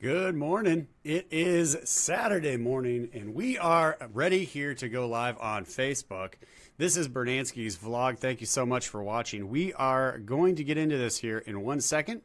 Good morning. It is Saturday morning, and we are ready here to go live on Facebook. This is Brunansky's vlog. Thank you so much for watching. We are going to get into this here in 1 second.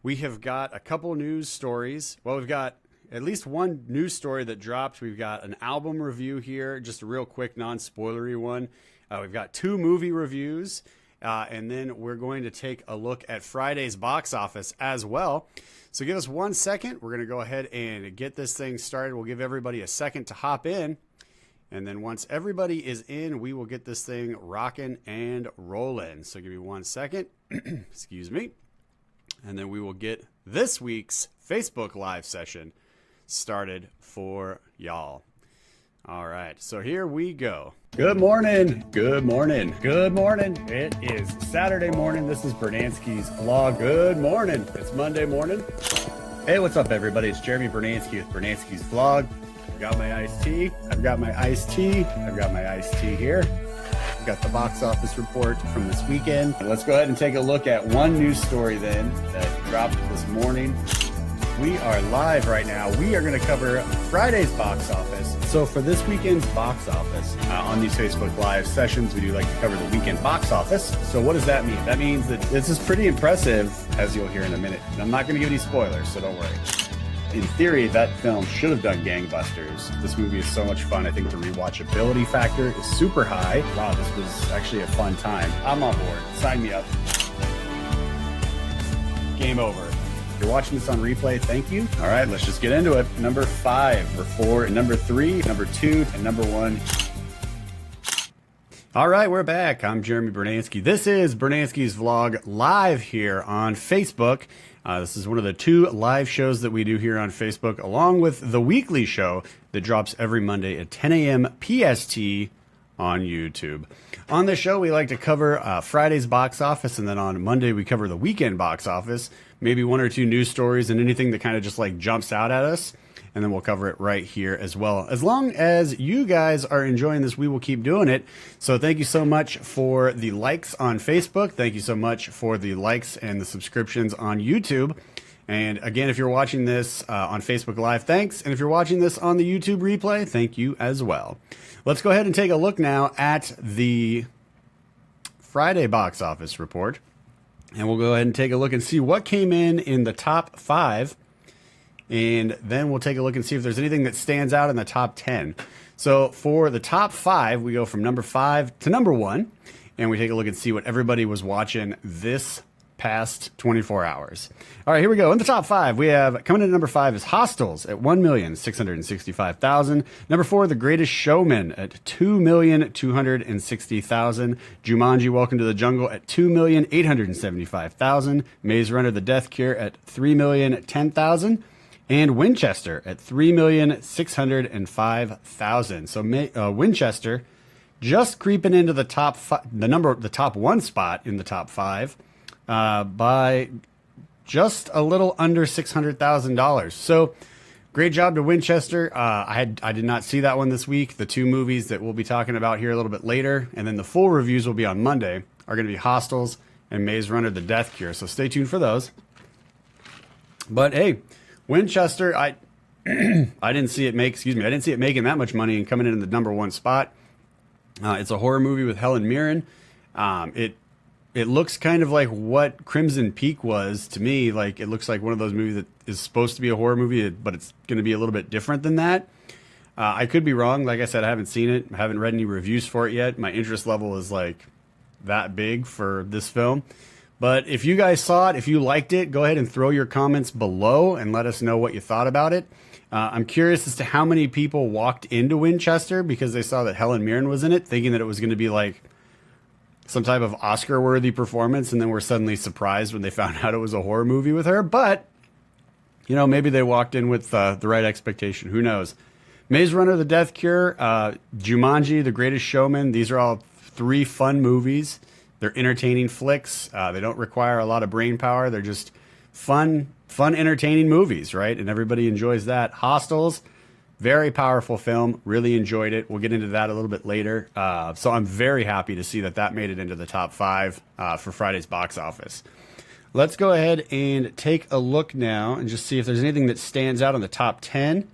We have got a couple news stories. Well, we've got at least one news story that dropped. We've got an album review here, just a real quick, non-spoilery one. We've got 2 movie reviews, and then we're going to take a look at Friday's box office as well. So give us 1 second. We're going to go ahead and get this thing started. We'll give everybody a second to hop in. And then once everybody is in, we will get this thing rocking and rolling. So give me 1 second. Excuse me. And then we will get this week's Facebook Live session started for y'all. All right, so here we go. Good morning, good morning, good morning. It is Saturday morning. This is Brunansky's vlog. Good morning. It's Monday morning. Hey, what's up, everybody? It's Jeremy Brunansky with Brunansky's vlog. I've got my iced tea. I've got my iced tea. I've got my iced tea here. I've got the box office report from this weekend. Let's go ahead and take a look at one news story then that dropped this morning. We are live right now. We are going to cover Friday's box office. So for this weekend's box office, on these Facebook Live sessions, we do like to cover the weekend box office. So what does that mean? That means that this is pretty impressive, as you'll hear in a minute. And I'm not going to give any spoilers, so don't worry. In theory, that film should have done gangbusters. This movie is so much fun. I think the rewatchability factor is super high. Wow, this was actually a fun time. I'm on board. Sign me up. Game over. If you're watching this on replay, thank you. All right, let's just get into it. Number 5, or 4, and number 3, number 2, and number 1. All right, we're back. I'm Jeremy Brunansky. This is Brunansky's vlog live here on Facebook. This is one of the 2 live shows that we do here on Facebook, along with the weekly show that drops every Monday at 10 a.m. PST on YouTube. On this show, we like to cover Friday's box office, and then on Monday, we cover the weekend box office, maybe 1 or 2 news stories and anything that kind of just like jumps out at us. And then we'll cover it right here as well. As long as you guys are enjoying this, we will keep doing it. So thank you so much for the likes on Facebook. Thank you so much for the likes and the subscriptions on YouTube. And again, if you're watching this on Facebook Live, thanks. And if you're watching this on the YouTube replay, thank you as well. Let's go ahead and take a look now at the Friday box office report. And we'll go ahead and take a look and see what came in the top 5. And then we'll take a look and see if there's anything that stands out in the top 10. So for the top 5, we go from number 5 to number 1. And we take a look and see what everybody was watching this past 24 hours. All right, here we go. In the top 5, we have, coming in at number 5 is Hostels at 1,665,000. Number 4, The Greatest Showman at 2,260,000. Jumanji, Welcome to the Jungle at 2,875,000. Maze Runner, The Death Cure at 3,010,000. And Winchester at 3,605,000. So Winchester just creeping into the top the top 1 spot in the top 5 by just a little under $600,000. So great job to Winchester. I did not see that one this week. The 2 movies that we'll be talking about here a little bit later, and then the full reviews will be on Monday, are going to be Hostels and Maze Runner, The Death Cure. So stay tuned for those. But hey, Winchester, I didn't see it making that much money and coming in the number 1 spot. It's a horror movie with Helen Mirren. It looks kind of like what Crimson Peak was to me. Like, it looks like one of those movies that is supposed to be a horror movie, but it's going to be a little bit different than that. I could be wrong. Like I said, I haven't seen it. I haven't read any reviews for it yet. My interest level is like that big for this film. But if you guys saw it, if you liked it, go ahead and throw your comments below and let us know what you thought about it. I'm curious as to how many people walked into Winchester because they saw that Helen Mirren was in it, thinking that it was going to be like some type of Oscar-worthy performance, and then were suddenly surprised when they found out it was a horror movie with her. But, you know, maybe they walked in with the right expectation. Who knows? Maze Runner, The Death Cure, Jumanji, The Greatest Showman. These are all 3 fun movies. They're entertaining flicks. They don't require a lot of brain power. They're just fun, entertaining movies, right? And everybody enjoys that. Hostels, very powerful film. Really enjoyed it. We'll get into that a little bit later. So I'm very happy to see that made it into the top 5 for Friday's box office. let's go ahead and take a look now and just see if there's anything that stands out on the top 10.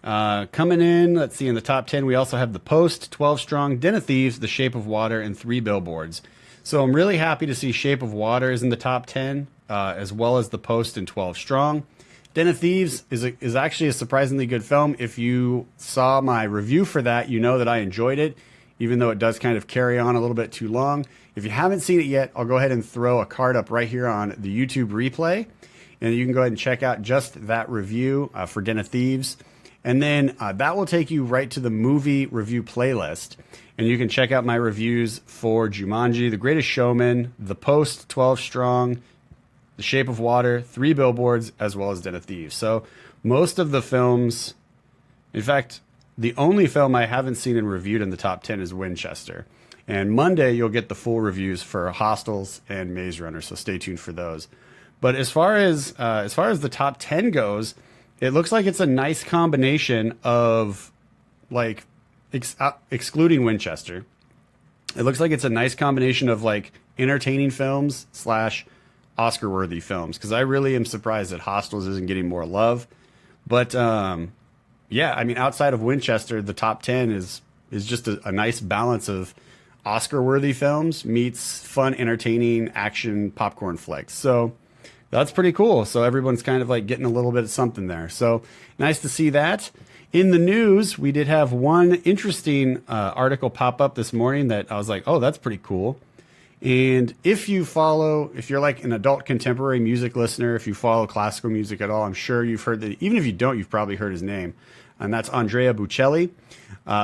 Coming in, let's see, in the top 10, we also have The Post, 12 Strong, Den of Thieves, The Shape of Water, and 3 Billboards. So I'm really happy to see Shape of Water is in the top 10, as well as The Post and 12 Strong. Den of Thieves is actually a surprisingly good film. If you saw my review for that, you know that I enjoyed it, even though it does kind of carry on a little bit too long. If you haven't seen it yet, I'll go ahead and throw a card up right here on the YouTube replay, and you can go ahead and check out just that review for Den of Thieves. And then that will take you right to the movie review playlist. And you can check out my reviews for Jumanji, The Greatest Showman, The Post, 12 Strong, The Shape of Water, 3 Billboards, as well as Den of Thieves. So most of the films, in fact, the only film I haven't seen and reviewed in the top 10 is Winchester. And Monday, you'll get the full reviews for Hostels and Maze Runner, so stay tuned for those. But as far as the top 10 goes, it looks like it's a nice combination of, like, excluding Winchester. It looks like it's a nice combination of, like, entertaining films / Oscar-worthy films. Because I really am surprised that Hostels isn't getting more love. But, yeah, I mean, outside of Winchester, the top 10 is just a nice balance of Oscar-worthy films meets fun, entertaining action popcorn flicks. So that's pretty cool. So everyone's kind of like getting a little bit of something there. So nice to see that. In the news, we did have one interesting article pop up this morning that I was like, oh, that's pretty cool. And if you're like an adult contemporary music listener, if you follow classical music at all, I'm sure you've heard that. Even if you don't, you've probably heard his name. And that's Andrea Bocelli.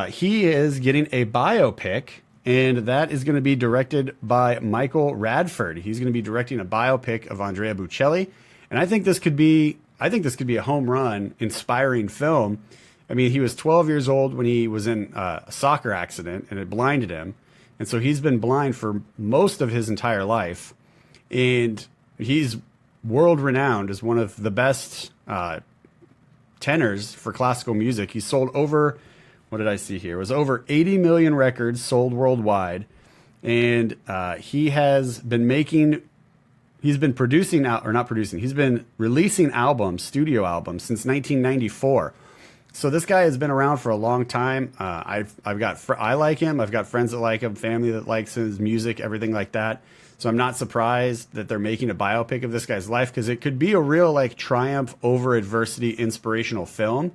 He is getting a biopic, and that is going to be directed by Michael Radford. He's going to be directing a biopic of Andrea Bocelli, and I think this could be a home run, inspiring film. I mean, he was 12 years old when he was in a soccer accident, and it blinded him, and so he's been blind for most of his entire life, and he's world renowned as one of the best tenors for classical music. He sold over, what did I see here? It was over 80 million records sold worldwide. And he's been releasing albums, studio albums, since 1994. So this guy has been around for a long time. I like him. I've got friends that like him, family that likes his music, everything like that. So I'm not surprised that they're making a biopic of this guy's life, because it could be a real like triumph over adversity inspirational film.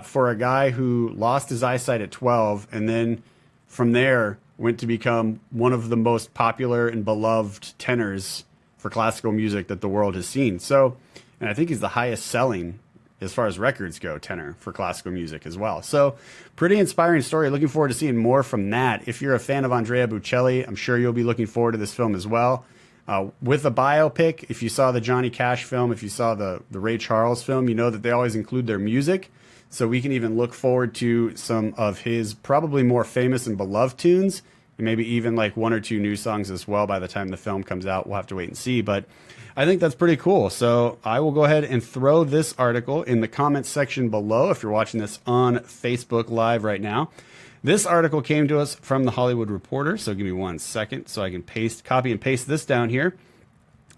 For a guy who lost his eyesight at 12 and then from there went to become one of the most popular and beloved tenors for classical music that the world has seen. So, and I think he's the highest selling, as far as records go, tenor for classical music as well. So pretty inspiring story. Looking forward to seeing more from that. If you're a fan of Andrea Bocelli, I'm sure you'll be looking forward to this film as well. With a biopic, if you saw the Johnny Cash film, if you saw the Ray Charles film, you know that they always include their music. So we can even look forward to some of his probably more famous and beloved tunes, and maybe even like 1 or 2 new songs as well by the time the film comes out. We'll have to wait and see, but I think that's pretty cool. So I will go ahead and throw this article in the comments section below if you're watching this on Facebook Live right now. This article came to us from The Hollywood Reporter, so give me 1 second so I can copy and paste this down here.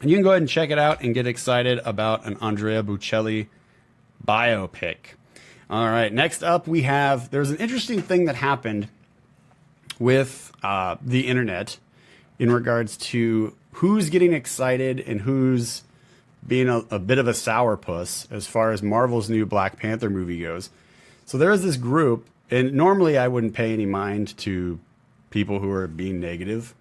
And you can go ahead and check it out and get excited about an Andrea Bocelli biopic. All right, next up there's an interesting thing that happened with the internet in regards to who's getting excited and who's being a bit of a sourpuss as far as Marvel's new Black Panther movie goes. So there is this group, and normally I wouldn't pay any mind to people who are being negative.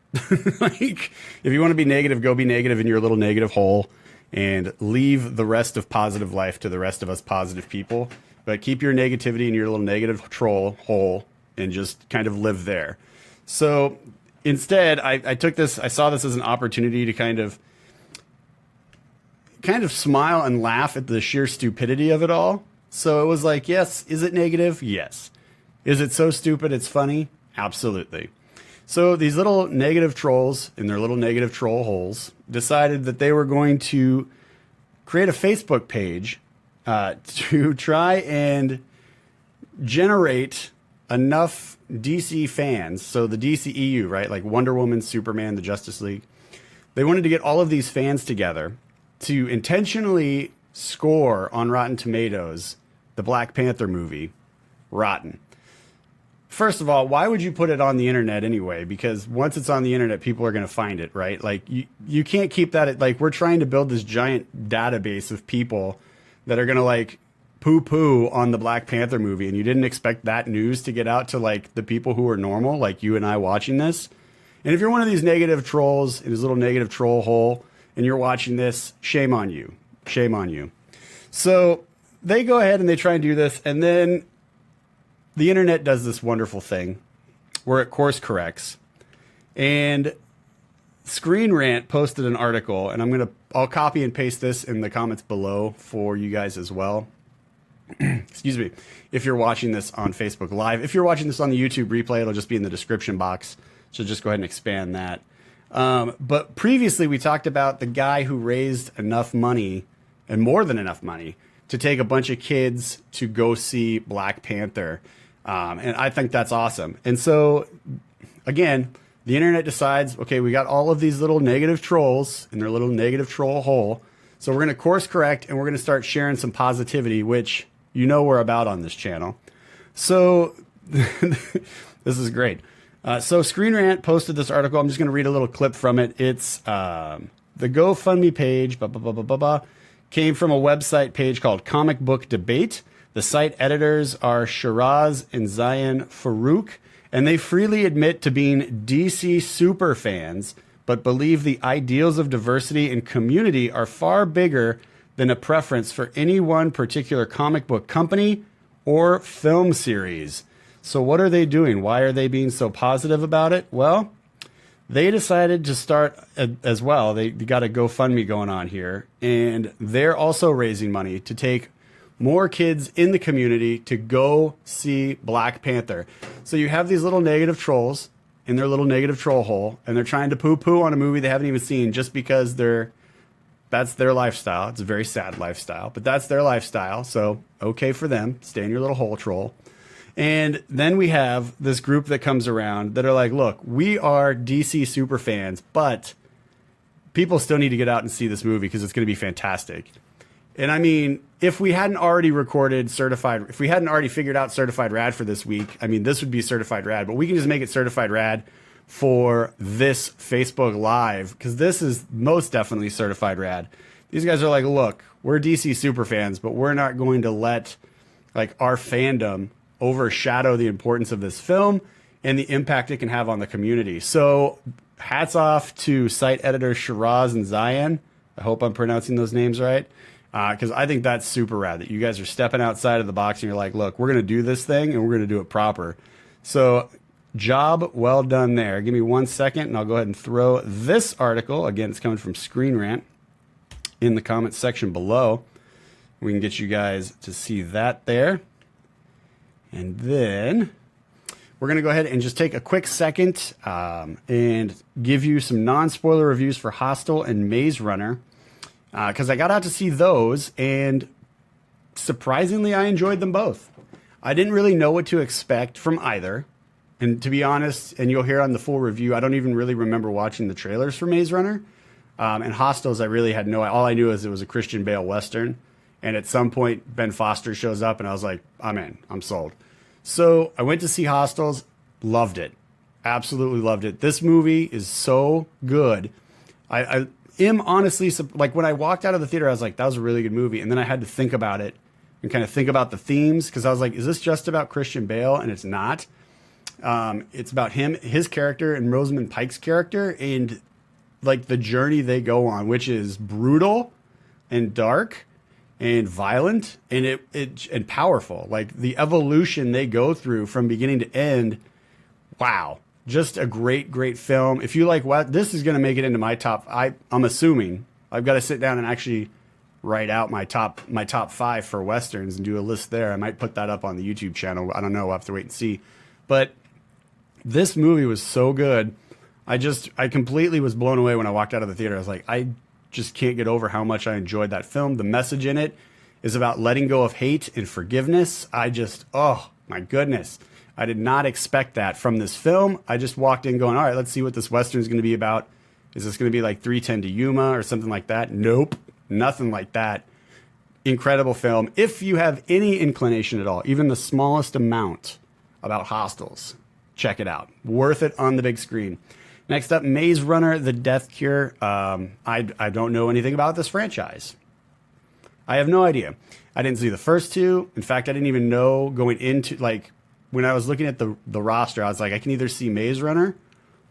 Like, if you want to be negative, go be negative in your little negative hole and leave the rest of positive life to the rest of us positive people. But keep your negativity in your little negative troll hole and just kind of live there. So instead, I saw this as an opportunity to kind of smile and laugh at the sheer stupidity of it all. So it was like, yes, is it negative? Yes. Is it so stupid it's funny? Absolutely. So these little negative trolls in their little negative troll holes decided that they were going to create a Facebook page to try and generate enough DC fans, so the DCEU, right, like Wonder Woman, Superman, the Justice League, They wanted to get all of these fans together to intentionally score on Rotten Tomatoes the Black Panther movie rotten. First of all, why would you put it on the internet anyway? Because once it's on the internet, people are going to find it, right? Like you can't keep that like we're trying to build this giant database of people that are going to like poo-poo on the Black Panther movie, and you didn't expect that news to get out to like the people who are normal, like you and I watching this. And if you're one of these negative trolls in this little negative troll hole and you're watching this, shame on you. Shame on you. So they go ahead and they try and do this, and then the internet does this wonderful thing where it course corrects. And Screen Rant posted an article, and I'll copy and paste this in the comments below for you guys as well. Excuse me. If you're watching this on Facebook Live, if you're watching this on the YouTube replay, it'll just be in the description box. So just go ahead and expand that. But previously we talked about the guy who raised enough money, and more than enough money, to take a bunch of kids to go see Black Panther. And I think that's awesome. And so, again, the internet decides, okay, we got all of these little negative trolls in their little negative troll hole. So we're going to course correct, and we're going to start sharing some positivity, which you know we're about on this channel. So this is great. So Screen Rant posted this article. I'm just going to read a little clip from it. It's the GoFundMe page, came from a website page called Comic Book Debate. The site editors are Shiraz and Zayan Farouk, and they freely admit to being DC super fans, but believe the ideals of diversity and community are far bigger than a preference for any one particular comic book company or film series. So what are they doing? Why are they being so positive about it? Well, they decided to start as well. They got a GoFundMe going on here, and they're also raising money to take more kids in the community to go see Black Panther. So you have these little negative trolls in their little negative troll hole, and they're trying to poo-poo on a movie they haven't even seen just because that's their lifestyle. It's a very sad lifestyle, but that's their lifestyle. So okay for them. Stay in your little hole, troll. And then we have this group that comes around that are like, look, we are DC super fans, but people still need to get out and see this movie because it's going to be fantastic. And I mean, if we hadn't already if we hadn't already figured out Certified Rad for this week, I mean, this would be Certified Rad, but we can just make it Certified Rad for this Facebook Live, because this is most definitely Certified Rad. These guys are like, look, we're DC super fans, but we're not going to let like our fandom overshadow the importance of this film and the impact it can have on the community. So hats off to site editor Shiraz and Zayan. I hope I'm pronouncing those names right. Because I think that's super rad that you guys are stepping outside of the box and you're like, look, we're going to do this thing and we're going to do it proper. So job well done there. Give me 1 second and I'll go ahead and throw this article. Again, it's coming from Screen Rant in the comments section below. We can get you guys to see that there. And then we're going to go ahead and just take a quick second and give you some non-spoiler reviews for Hostel and Maze Runner. Because I got out to see those, and surprisingly, I enjoyed them both. I didn't really know what to expect from either. And to be honest, and you'll hear on the full review, I don't even really remember watching the trailers for Maze Runner. And Hostels, I really had all I knew is it was a Christian Bale Western. And at some point, Ben Foster shows up, and I was like, I'm in. I'm sold. So I went to see Hostels, loved it. Absolutely loved it. This movie is so good. I am honestly, like when I walked out of the theater, I was like, that was a really good movie. And then I had to think about it and kind of think about the themes, because I was like, is this just about Christian Bale? And it's not. It's about him, his character, and Rosamund Pike's character, and like the journey they go on, which is brutal and dark and violent and and powerful. Like the evolution they go through from beginning to end. Wow. Just a great, great film. If you like what this is going to make it into my top, I'm assuming I've got to sit down and actually write out my top 5 for Westerns and do a list there. I might put that up on the YouTube channel. I don't know. We'll have to wait and see. But this movie was so good. I completely was blown away when I walked out of the theater. I was like, I just can't get over how much I enjoyed that film. The message in it is about letting go of hate and forgiveness. Oh my goodness. I did not expect that from this film. I just walked in going, all right, let's see what this Western is going to be about. Is this going to be like 3:10 to Yuma or something like that? Nope, nothing like that. Incredible film. If you have any inclination at all, even the smallest amount about hostels, check it out. Worth it on the big screen. Next up, Maze Runner: The Death Cure. I don't know anything about this franchise. I have no idea. I didn't see the first two. In fact, I didn't even know going into, like, when I was looking at the roster, I was like, I can either see Maze Runner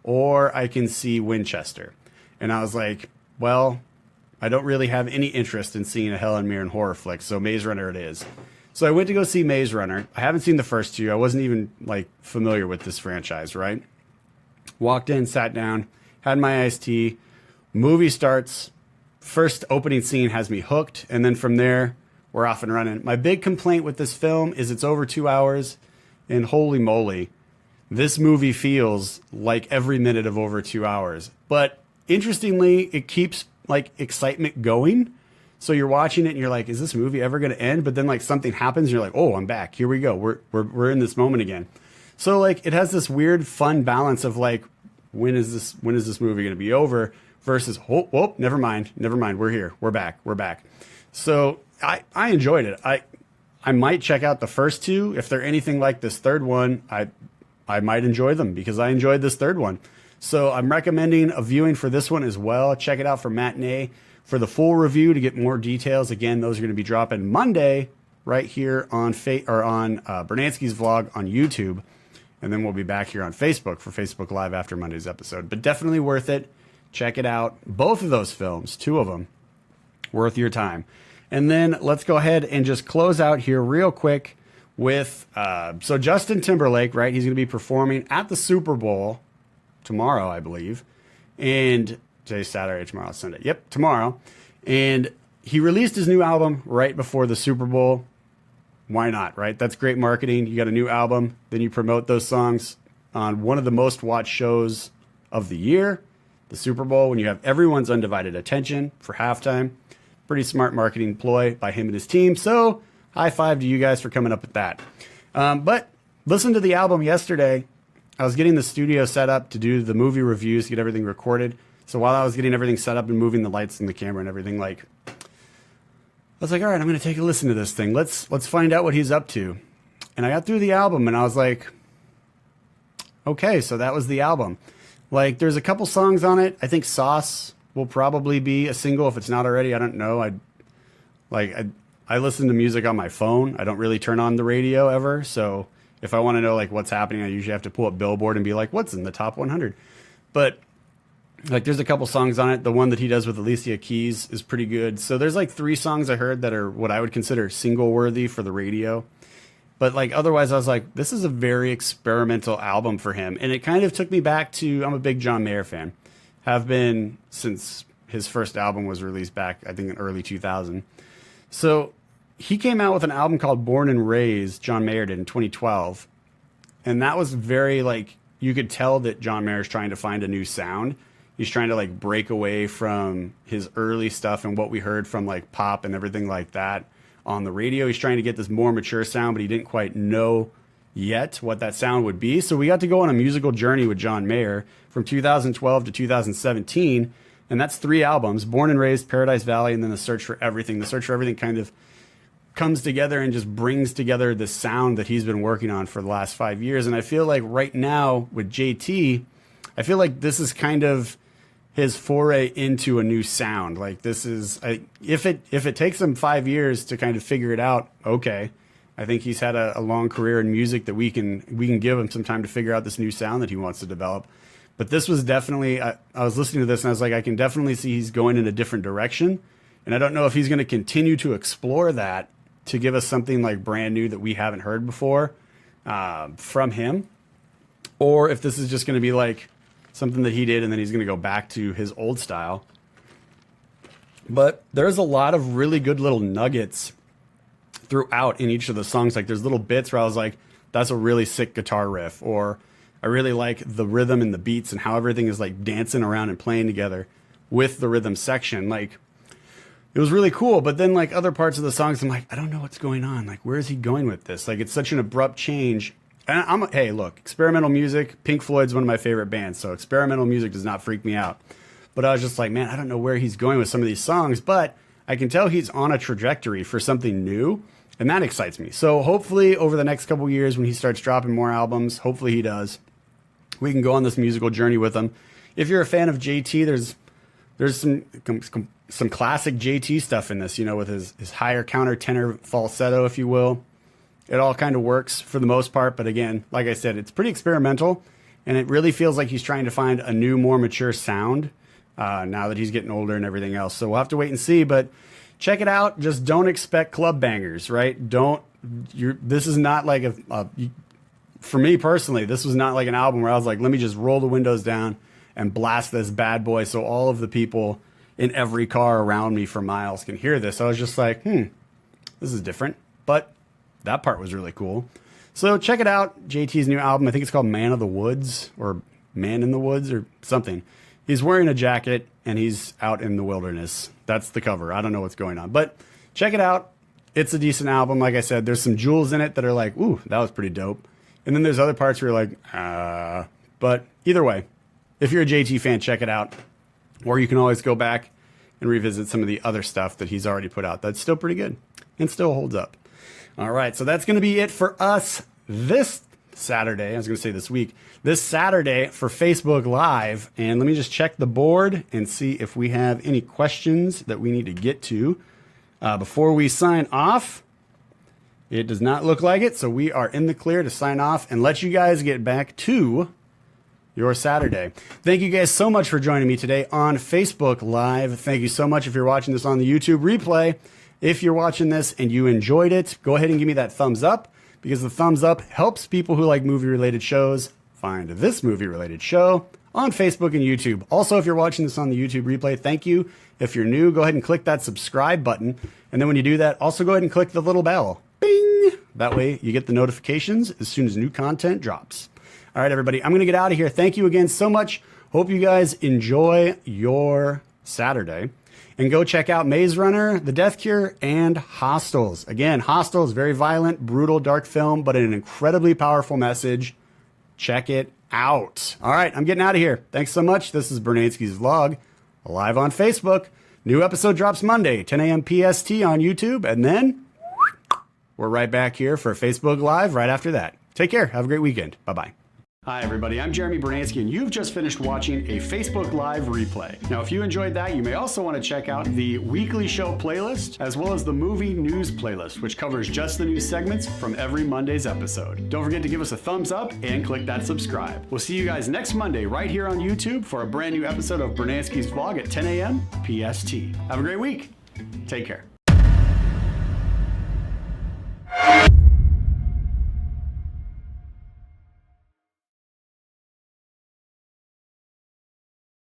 or I can see Winchester. And I was like, well, I don't really have any interest in seeing a Helen Mirren horror flick, so Maze Runner it is. So I went to go see Maze Runner. I haven't seen the first two. I wasn't even, like, familiar with this franchise, right? Walked in, sat down, had my iced tea. Movie starts. First opening scene has me hooked, and then from there, we're off and running. My big complaint with this film is it's over 2 hours, and holy moly, this movie feels like every minute of over 2 hours. But interestingly, it keeps, like, excitement going. So you're watching it and you're like, is this movie ever going to end? But then, like, something happens and you're like, oh, I'm back. Here we go. We're in this moment again. So, like, it has this weird fun balance of, like, when is this movie going to be over versus, oh, never mind. We're here. We're back. So I enjoyed it. I might check out the first two. If they're anything like this third one, I might enjoy them because I enjoyed this third one. So I'm recommending a viewing for this one as well. Check it out for Matinee. For the full review to get more details, again, those are going to be dropping Monday right here on Brunansky's vlog on YouTube. And then we'll be back here on Facebook for Facebook Live after Monday's episode. But definitely worth it. Check it out. Both of those films, two of them, worth your time. And then let's go ahead and just close out here real quick with, so Justin Timberlake, right? He's going to be performing at the Super Bowl tomorrow, I believe. And today's Saturday, tomorrow's Sunday. Yep, tomorrow. And he released his new album right before the Super Bowl. Why not, right? That's great marketing. You got a new album, then you promote those songs on one of the most watched shows of the year, the Super Bowl, when you have everyone's undivided attention for halftime. Pretty smart marketing ploy by him and his team. So high five to you guys for coming up with that. But listen to the album yesterday. I was getting the studio set up to do the movie reviews, get everything recorded. So while I was getting everything set up and moving the lights and the camera and everything, like, I was like, all right, I'm going to take a listen to this thing. Let's find out what he's up to. And I got through the album and I was like, okay, so that was the album. Like, there's a couple songs on it. I think Sauce will probably be a single if it's not already. I don't know. I listen to music on my phone. I don't really turn on the radio ever. So if I want to know, like, what's happening, I usually have to pull up Billboard and be like, what's in the top 100? But like, there's a couple songs on it. The one that he does with Alicia Keys is pretty good. So there's like 3 songs I heard that are what I would consider single worthy for the radio. But like, otherwise I was like, this is a very experimental album for him. And it kind of took me back to, I'm a big John Mayer fan. Have been since his first album was released back, I think, in early 2000. So he came out with an album called Born and Raised, John Mayer did, in 2012. And that was very, like, you could tell that John Mayer's trying to find a new sound. He's trying to, like, break away from his early stuff and what we heard from, like, pop and everything like that on the radio. He's trying to get this more mature sound, but he didn't quite know yet what that sound would be. So we got to go on a musical journey with John Mayer from 2012 to 2017. And that's 3 albums: Born and Raised, Paradise Valley, and then The Search for Everything. The Search for Everything kind of comes together and just brings together the sound that he's been working on for the last 5 years. And I feel like right now with JT, I feel like this is kind of his foray into a new sound. Like, this is, if it takes him 5 years to kind of figure it out, okay. I think he's had a long career in music that we can give him some time to figure out this new sound that he wants to develop. But this was definitely, I was listening to this and I was like, I can definitely see he's going in a different direction. And I don't know if he's going to continue to explore that to give us something like brand new that we haven't heard before from him, or if this is just going to be like something that he did and then he's going to go back to his old style. But there's a lot of really good little nuggets throughout in each of the songs. Like, there's little bits where I was like, that's a really sick guitar riff, or I really like the rhythm and the beats and how everything is like dancing around and playing together with the rhythm section. Like, it was really cool. But then, like, other parts of the songs, I'm like, I don't know what's going on. Like, where is he going with this? Like, it's such an abrupt change. And hey, look, experimental music, Pink Floyd's one of my favorite bands, so experimental music does not freak me out. But I was just like, man, I don't know where he's going with some of these songs, but I can tell he's on a trajectory for something new, and that excites me. So hopefully over the next couple years when he starts dropping more albums, hopefully he does, we can go on this musical journey with him. If you're a fan of JT, there's some classic JT stuff in this, you know, with his higher counter tenor falsetto, if you will. It all kind of works for the most part, but again, like I said, it's pretty experimental, and it really feels like he's trying to find a new, more mature sound now that he's getting older and everything else. So we'll have to wait and see, but check it out. Just don't expect club bangers, right? This is not like for me personally, this was not like an album where I was like, let me just roll the windows down and blast this bad boy so all of the people in every car around me for miles can hear this. I was just like, this is different, but that part was really cool. So check it out, JT's new album. I think it's called Man of the Woods or Man in the Woods or something. He's wearing a jacket and he's out in the wilderness. That's the cover. I don't know what's going on, but check it out. It's a decent album. Like I said, there's some jewels in it that are like, ooh, that was pretty dope. And then there's other parts where you're like, but either way, if you're a JT fan, check it out. Or you can always go back and revisit some of the other stuff that he's already put out. That's still pretty good and still holds up. All right, so that's going to be it for us this Saturday. I was going to say this week. This Saturday for Facebook Live. And let me just check the board and see if we have any questions that we need to get to before we sign off. It does not look like it, so we are in the clear to sign off and let you guys get back to your Saturday. Thank you guys so much for joining me today on Facebook Live. Thank you so much if you're watching this on the YouTube replay. If you're watching this and you enjoyed it, go ahead and give me that thumbs up, because the thumbs up helps people who like movie-related shows find this movie-related show on Facebook and YouTube. Also, if you're watching this on the YouTube replay, thank you. If you're new, go ahead and click that subscribe button. And then when you do that, also go ahead and click the little bell. Bing! That way you get the notifications as soon as new content drops. All right, everybody, I'm going to get out of here. Thank you again so much. Hope you guys enjoy your Saturday. And go check out Maze Runner, The Death Cure, and Hostels. Again, Hostels, very violent, brutal, dark film, but an incredibly powerful message. Check it out. All right, I'm getting out of here. Thanks so much. This is Brunansky's Vlog, live on Facebook. New episode drops Monday, 10 a.m. PST on YouTube. And then we're right back here for Facebook Live right after that. Take care. Have a great weekend. Bye-bye. Hi, everybody. I'm Jeremy Brunansky, and you've just finished watching a Facebook Live replay. Now, if you enjoyed that, you may also want to check out the weekly show playlist, as well as the movie news playlist, which covers just the news segments from every Monday's episode. Don't forget to give us a thumbs up and click that subscribe. We'll see you guys next Monday right here on YouTube for a brand new episode of Brunansky's Vlog at 10 a.m. PST. Have a great week. Take care.